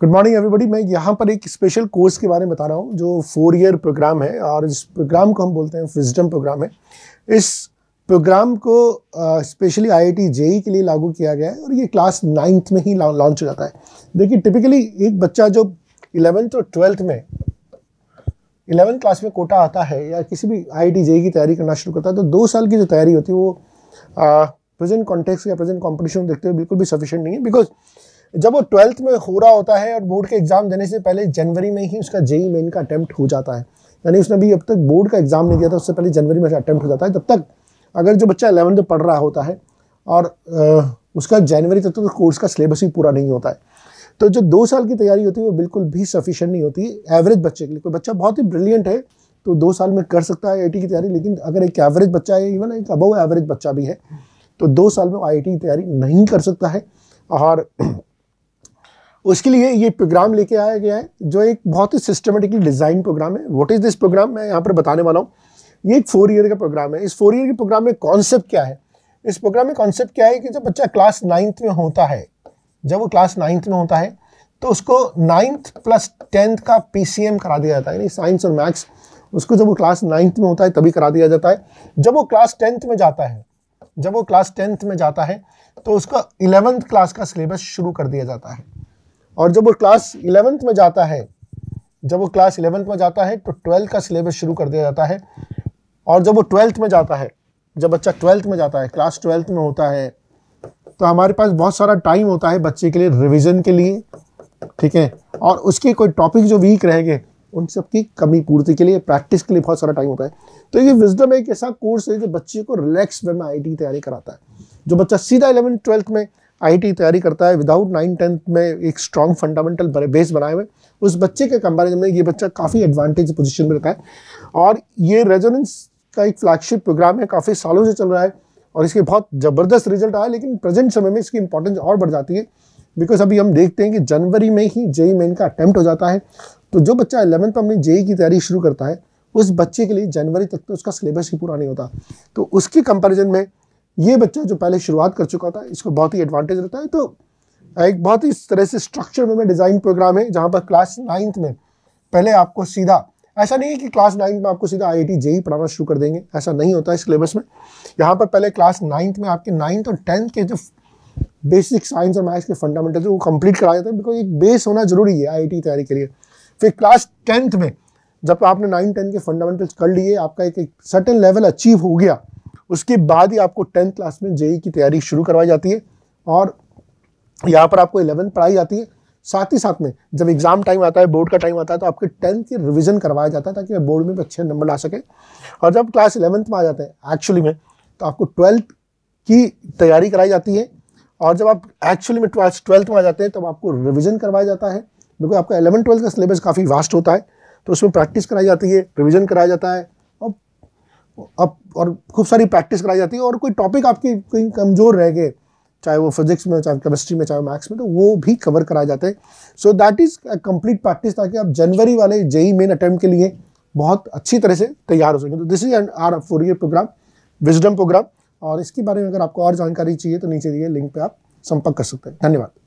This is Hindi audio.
Good morning everybody. मैं यहाँ पर एक स्पेशल कोर्स के बारे में बता रहा हूँ जो 4 ईयर प्रोग्राम है और इस प्रोग्राम को हम बोलते हैं विजडम प्रोग्राम है। इस प्रोग्राम को स्पेशली आईआईटी जेई के लिए लागू किया गया है और ये क्लास 9th में ही लॉन्च हो जाता है। देखिए टिपिकली एक बच्चा जो 11th और 12th में 11th क्लास में कोटा आता है या किसी भी आईआईटी जेई की तैयारी करना शुरू करता है तो 2 साल की जो तैयारी होती है वो प्रेजेंट कॉन्टेक्स्ट या प्रेजेंट कॉम्पिटिशन देखते हुए बिल्कुल भी सफिशिएंट नहीं है। बिकॉज जब वो 12th में हो रहा होता है और बोर्ड के एग्जाम देने से पहले जनवरी में ही उसका जेई मेन का अटेम्प्ट हो जाता है, यानी उसने भी अब तक बोर्ड का एग्जाम नहीं दिया था, उससे पहले जनवरी में अटेम्प्ट हो जाता है। तब तक अगर जो बच्चा 11th में पढ़ रहा होता है और उसका जनवरी तक तो कोर्स का सिलेबस ही पूरा नहीं होता है, तो जो 2 साल की तैयारी होती है वो बिल्कुल भी सफिशिएंट नहीं होती एवरेज बच्चे के लिए। कोई बच्चा बहुत ही ब्रिलियंट है तो 2 साल में कर सकता है आईआईटी की तैयारी, लेकिन अगर एक एवरेज बच्चा है, इवन एक अबव एवरेज बच्चा भी है, तो 2 साल में आईआईटी की तैयारी नहीं कर सकता है। और उसके लिए ये प्रोग्राम लेके आया गया है जो एक बहुत ही सिस्टमेटिकली डिजाइन प्रोग्राम है। व्हाट इज दिस प्रोग्राम, मैं यहाँ पर बताने वाला हूँ। ये एक 4 ईयर का प्रोग्राम है। इस 4 ईयर के प्रोग्राम में कॉन्सेप्ट क्या है? इस प्रोग्राम में कॉन्सेप्ट क्या है कि जब बच्चा क्लास 9th में होता है, जब वो क्लास 9th में होता है तो उसको 9th प्लस 10th का पीसीएम करा दिया जाता है, यानी साइंस और मैथ्स उसको जब वो क्लास 9th में होता है तभी करा दिया जाता है। जब वो क्लास 10th में जाता है, जब वो क्लास 10th में जाता है तो उसका 11th क्लास का सिलेबस शुरू कर दिया जाता है। और जब वो क्लास 11th में जाता है, जब वो क्लास 11th में जाता है तो 12th का सिलेबस शुरू कर दिया जाता है। और जब वो 12th में जाता है, जब बच्चा 12th में जाता है, क्लास 12th में होता है, तो हमारे पास बहुत सारा टाइम होता है बच्चे के लिए रिवीजन के लिए, ठीक है, और उसके कोई टॉपिक जो वीक रहेंगे उन सब की कमी पूर्ति के लिए, प्रैक्टिस के लिए बहुत सारा टाइम होता है। तो ये विजडम एक ऐसा कोर्स है जो बच्चे को रिलैक्स वे में आईआईटी की तैयारी कराता है। जो बच्चा सीधा 11th 12th में आईआईटी तैयारी करता है विदाउट 9th 10th में एक स्ट्रॉन्ग फंडामेंटल बेस बनाए हुए, उस बच्चे के कंपैरिजन में ये बच्चा काफ़ी एडवांटेज पोजीशन में रहता है। और ये रेजोनेंस का एक फ्लैगशिप प्रोग्राम है, काफ़ी सालों से चल रहा है और इसके बहुत ज़बरदस्त रिजल्ट आया। लेकिन प्रेजेंट समय में इसकी इंपॉर्टेंस और बढ़ जाती है बिकॉज अभी हम देखते हैं कि जनवरी में ही जेई मेन का अटेम्प्ट हो जाता है। तो जो बच्चा 11th में अपनी जेई की तैयारी शुरू करता है उस बच्चे के लिए जनवरी तक तो उसका सिलेबस ही पूरा नहीं होता। तो उसके कंपैरिजन में ये बच्चा जो पहले शुरुआत कर चुका था इसको बहुत ही एडवांटेज रहता है। तो एक बहुत ही इस तरह से स्ट्रक्चर में डिज़ाइन प्रोग्राम है जहाँ पर क्लास 9th में पहले आपको सीधा, ऐसा नहीं है कि क्लास 9th में आपको सीधा आईआईटी जेई पढ़ाना शुरू कर देंगे, ऐसा नहीं होता है सिलेबस में। यहाँ पर पहले क्लास 9th में आपके 9th और 10th के जो बेसिक साइंस और मैथ्स के फंडामेंटल वो कंप्लीट कराया जाता है, बिकॉज एक बेस होना जरूरी है आईआईटी तैयारी के लिए। फिर क्लास 10th में जब आपने 9-10 के फंडामेंटल्स कर लिए, आपका एक सर्टेन लेवल अचीव हो गया, उसके बाद ही आपको 10th क्लास में जेई की तैयारी शुरू करवाई जाती है और यहाँ पर आपको 11th पढ़ाई जाती है। साथ ही साथ में जब एग्जाम टाइम आता है, बोर्ड का टाइम आता है, तो आपके 10th की रिवीजन करवाया जाता है ताकि बोर्ड में भी अच्छे नंबर ला सके। और जब क्लास 11th में आ जाते हैं एक्चुअली में, तो आपको 12th की तैयारी कराई जाती है। और जब आप एक्चुअली में 12th में आ जाते हैं तब आपको रिवीजन करवाया जाता है, बिकॉज आपका 11-12 का सिलेबस काफ़ी वास्ट होता है, तो उसमें प्रैक्टिस कराई जाती है, रिवीजन कराया जाता है और खूब सारी प्रैक्टिस कराई जाती है। और कोई टॉपिक आपके कोई कमज़ोर रह गए, चाहे वो फिजिक्स में, चाहे केमिस्ट्री में, चाहे मैथ्स में, तो वो भी कवर कराए जाते हैं। So that is a complete practice, ताकि आप जनवरी वाले जेई मेन अटेम्प्ट के लिए बहुत अच्छी तरह से तैयार हो सकें। तो this is our 4 year programme, wisdom programme. और इसके बारे में अगर आपको और जानकारी चाहिए तो नीचे दिए लिंक पे आप संपर्क कर सकते हैं। धन्यवाद।